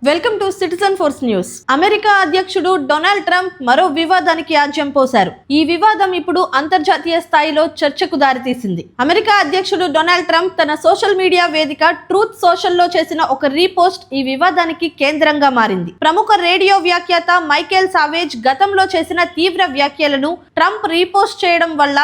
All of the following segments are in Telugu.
Welcome to citizen force news. America అధ్యక్షుడు డొనాల్డ్ ట్రంప్ మరో వివాదానికి ఆజ్యం పోశారు. ఈ వివాదం ఇప్పుడు అంతర్జాతీయ స్థాయిలో చర్చకు దారితీసింది. అమెరికా అధ్యక్షుడు డొనాల్డ్ ట్రంప్ తన సోషల్ మీడియా వేదిక ట్రూత్ సోషల్ లో చేసిన ఒక రీపోస్ట్ ఈ వివాదానికి కేంద్రంగా మారింది. ప్రముఖ రేడియో వ్యాఖ్యాత మైకేల్ సావేజ్ గతంలో చేసిన తీవ్ర వ్యాఖ్యలను ట్రంప్ రీపోస్ట్ చేయడం వల్ల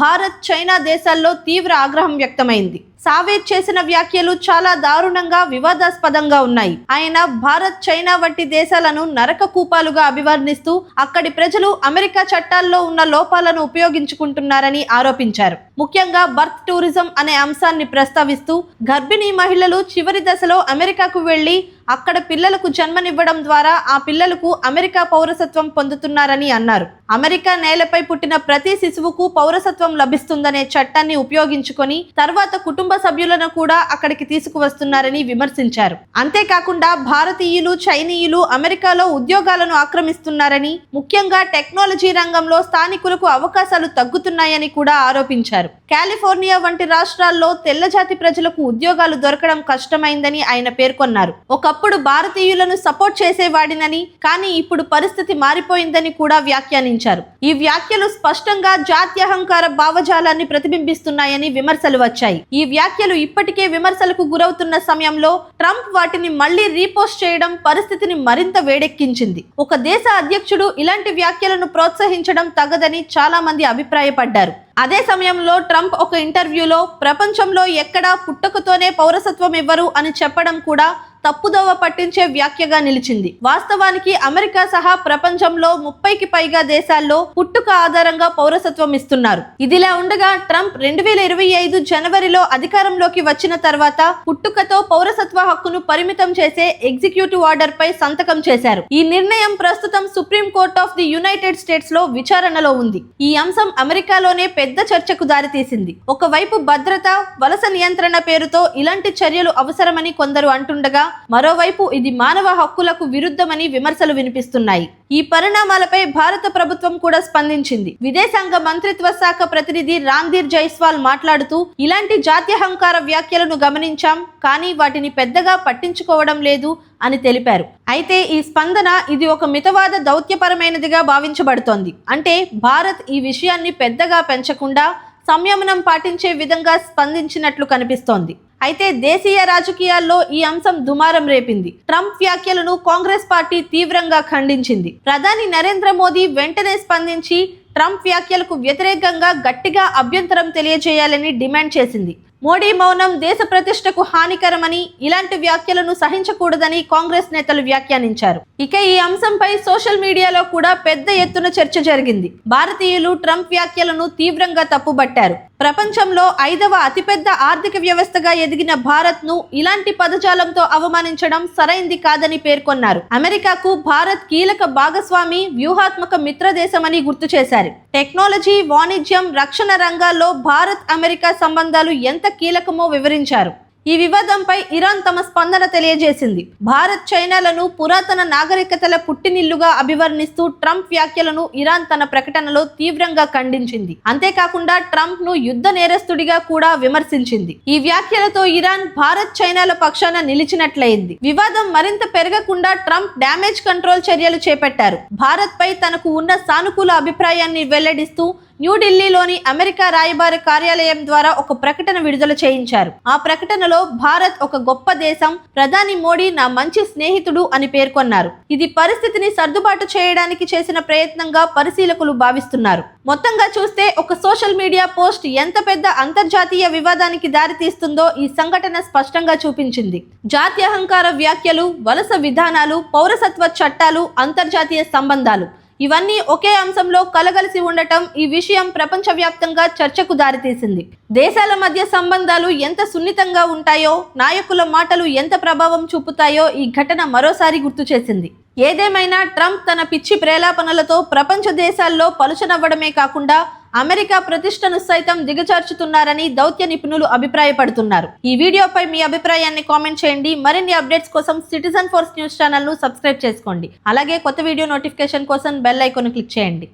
భారత్, చైనా దేశాల్లో తీవ్ర ఆగ్రహం వ్యక్తమైంది. సావేజ్ చేసిన వ్యాఖ్యలు చాలా దారుణంగా, వివాదాస్పదంగా ఉన్నాయి. ఆయన భారత్, చైనా వంటి దేశాలను నరక కూపాలుగా అభివర్ణిస్తూ అక్కడి ప్రజలు అమెరికా చట్టాల్లో ఉన్న లోపాలను ఉపయోగించుకుంటున్నారని ఆరోపించారు. ముఖ్యంగా బర్త్ టూరిజం అనే అంశాన్ని ప్రస్తావిస్తూ గర్భిణీ మహిళలు చివరి దశలో అమెరికాకు వెళ్లి అక్కడ పిల్లలకు జన్మనివ్వడం ద్వారా ఆ పిల్లలకు అమెరికా పౌరసత్వం పొందుతున్నారని అన్నారు. అమెరికా నేలపై పుట్టిన ప్రతి శిశువుకు పౌరసత్వం లభిస్తుందనే చట్టాన్ని ఉపయోగించుకొని తర్వాత కుటుంబ సభ్యులను కూడా అక్కడికి తీసుకువస్తున్నారని విమర్శించారు. అంతేకాకుండా భారతీయులు, చైనీయులు అమెరికాలో ఉద్యోగాలను ఆక్రమిస్తున్నారని, ముఖ్యంగా టెక్నాలజీ రంగంలో స్థానికులకు అవకాశాలు తగ్గుతున్నాయని కూడా ఆరోపించారు. కాలిఫోర్నియా వంటి రాష్ట్రాల్లో తెల్లజాతి ప్రజలకు ఉద్యోగాలు దొరకడం కష్టమైందని ఆయన పేర్కొన్నారు. ఒకప్పుడు భారతీయులను సపోర్ట్ చేసేవాడినని, కానీ ఇప్పుడు పరిస్థితి మారిపోయిందని కూడా వ్యాఖ్యానించారు. ఈ వ్యాఖ్యలు స్పష్టంగా జాత్యహంకార భావజాలాన్ని ప్రతిబింబిస్తున్నాయని విమర్శలు వచ్చాయి. ఈ వ్యాఖ్యలు ఇప్పటికే విమర్శలకు గురవుతున్న సమయంలో ట్రంప్ వాటిని మళ్లీ రీపోస్ట్ చేయడం పరిస్థితిని మరింత వేడెక్కించింది. ఒక దేశ అధ్యక్షుడు ఇలాంటి వ్యాఖ్యలను ప్రోత్సహించడం తగదని చాలా మంది అభిప్రాయపడ్డారు. అదే సమయంలో ట్రంప్ ఒక ఇంటర్వ్యూలో ప్రపంచంలో ఎక్కడా పుట్టుకతోనే పౌరసత్వం ఇవ్వరు అని చెప్పడం కూడా తప్పుదోవ పట్టించే వ్యాఖ్యగా నిలిచింది. వాస్తవానికి అమెరికా సహా ప్రపంచంలో 30కి పైగా దేశాల్లో పుట్టుక ఆధారంగా పౌరసత్వం ఇస్తున్నారు. ఇదిలా ఉండగా ట్రంప్ 2025 జనవరిలో అధికారంలోకి వచ్చిన తర్వాత పుట్టుకతో పౌరసత్వ హక్కును పరిమితం చేసే ఎగ్జిక్యూటివ్ ఆర్డర్ పై సంతకం చేశారు. ఈ నిర్ణయం ప్రస్తుతం supreme court of the United states లో విచారణలో ఉంది. ఈ అంశం అమెరికాలోనే పెద్ద చర్చకు దారితీసింది. ఒకవైపు భద్రత, వలస నియంత్రణ పేరుతో ఇలాంటి చర్యలు అవసరమని కొందరు అంటుండగా, మరోవైపు ఇది మానవ హక్కులకు విరుద్ధమని విమర్శలు వినిపిస్తున్నాయి. ఈ పరిణామాలపై భారత ప్రభుత్వం కూడా స్పందించింది. విదేశాంగ మంత్రిత్వ శాఖ ప్రతినిధి రాంధీర్ జైస్వాల్ మాట్లాడుతూ, ఇలాంటి జాత్యహంకార వ్యాఖ్యలను గమనించాం, కానీ వాటిని పెద్దగా పట్టించుకోవడం లేదు అని తెలిపారు. అయితే ఈ స్పందన ఇది ఒక మితవాద దౌత్యపరమైనదిగా భావించబడుతోంది. అంటే భారత్ ఈ విషయాన్ని పెద్దగా పెంచకుండా సంయమనం పాటించే విధంగా స్పందించినట్లు కనిపిస్తోంది. అయితే దేశీయ రాజకీయాల్లో ఈ అంశం దుమారం రేపింది. ట్రంప్ వ్యాఖ్యలను కాంగ్రెస్ పార్టీ తీవ్రంగా ఖండించింది. ప్రధాని నరేంద్ర మోదీ వెంటనే స్పందించి ట్రంప్ వ్యాఖ్యలకు వ్యతిరేకంగా గట్టిగా అభ్యంతరం తెలియజేయాలని డిమాండ్ చేసింది. మోడీ మౌనం దేశ ప్రతిష్టకు హానికరమని, ఇలాంటి వ్యాఖ్యలను సహించకూడదని కాంగ్రెస్ నేతలు వ్యాఖ్యానించారు. ఇక ఈ అంశంపై సోషల్ మీడియాలో కూడా పెద్ద ఎత్తున చర్చ జరిగింది. భారతీయులు ట్రంప్ వ్యాఖ్యలను తీవ్రంగా తప్పుబట్టారు. ప్రపంచంలో 5వ అతిపెద్ద ఆర్థిక వ్యవస్థగా ఎదిగిన భారత్ ను ఇలాంటి పదజాలంతో అవమానించడం సరైంది కాదని పేర్కొన్నారు. అమెరికాకు భారత్ కీలక భాగస్వామి, వ్యూహాత్మక మిత్ర దేశమని గుర్తు చేశారు. టెక్నాలజీ, వాణిజ్యం, రక్షణ రంగాల్లో భారత్, అమెరికా సంబంధాలు ఎంత కీలకమో వివరించారు. ఈ వివాదంపై ఇరాన్ తమ స్పందన తెలియజేసింది. భారత్, చైనాలను పురాతన నాగరికతల పుట్టినిల్లుగా అభివర్ణిస్తూ ట్రంప్ వ్యాఖ్యలను ఇరాన్ తన ప్రకటనలో తీవ్రంగా ఖండించింది. అంతేకాకుండా ట్రంప్ ను యుద్ధ నేరస్తుడిగా కూడా విమర్శించింది. ఈ వ్యాఖ్యలతో ఇరాన్, భారత్, చైనాల పక్షాన నిలిచినట్లయింది. వివాదం మరింత పెరగకుండా ట్రంప్ డ్యామేజ్ కంట్రోల్ చర్యలు చేపట్టారు. భారత్ పై తనకు ఉన్న సానుకూల అభిప్రాయాన్ని వెల్లడిస్తూ న్యూఢిల్లీలోని అమెరికా రాయబార కార్యాలయం ద్వారా ఒక ప్రకటన విడుదల చేయించారు. ఆ ప్రకటనలో భారత్ ఒక గొప్ప దేశం, ప్రధాని మోడీ నా మంచి స్నేహితుడు అని పేర్కొన్నారు. ఇది పరిస్థితిని సర్దుబాటు చేయడానికి చేసిన ప్రయత్నంగా పరిశీలకులు భావిస్తున్నారు. మొత్తంగా చూస్తే ఒక సోషల్ మీడియా పోస్ట్ ఎంత పెద్ద అంతర్జాతీయ వివాదానికి దారితీస్తుందో ఈ సంఘటన స్పష్టంగా చూపించింది. జాత్యహంకార వ్యాఖ్యలు, వలస విధానాలు, పౌరసత్వ చట్టాలు, అంతర్జాతీయ సంబంధాలు ఇవన్నీ ఒకే అంశంలో కలగలిసి ఉండటం ఈ విషయం ప్రపంచవ్యాప్తంగా చర్చకు దారితీసింది. దేశాల మధ్య సంబంధాలు ఎంత సున్నితంగా ఉంటాయో, నాయకుల మాటలు ఎంత ప్రభావం చూపుతాయో ఈ ఘటన మరోసారి గుర్తు చేసింది. ఏదేమైనా ట్రంప్ తన పిచ్చి ప్రేలాపనలతో ప్రపంచ దేశాల్లో పలుచనవ్వడమే కాకుండా అమెరికా ప్రతిష్టను సైతం దిగజార్చుతున్నారని దౌత్య నిపుణులు అభిప్రాయపడుతున్నారు. ఈ వీడియోపై మీ అభిప్రాయాన్ని కామెంట్ చేయండి. మరిన్ని అప్డేట్స్ కోసం సిటిజన్ ఫోర్స్ న్యూస్ ఛానల్ ను సబ్స్క్రైబ్ చేసుకోండి. అలాగే కొత్త వీడియో నోటిఫికేషన్ కోసం బెల్ ఐకాన్ క్లిక్ చేయండి.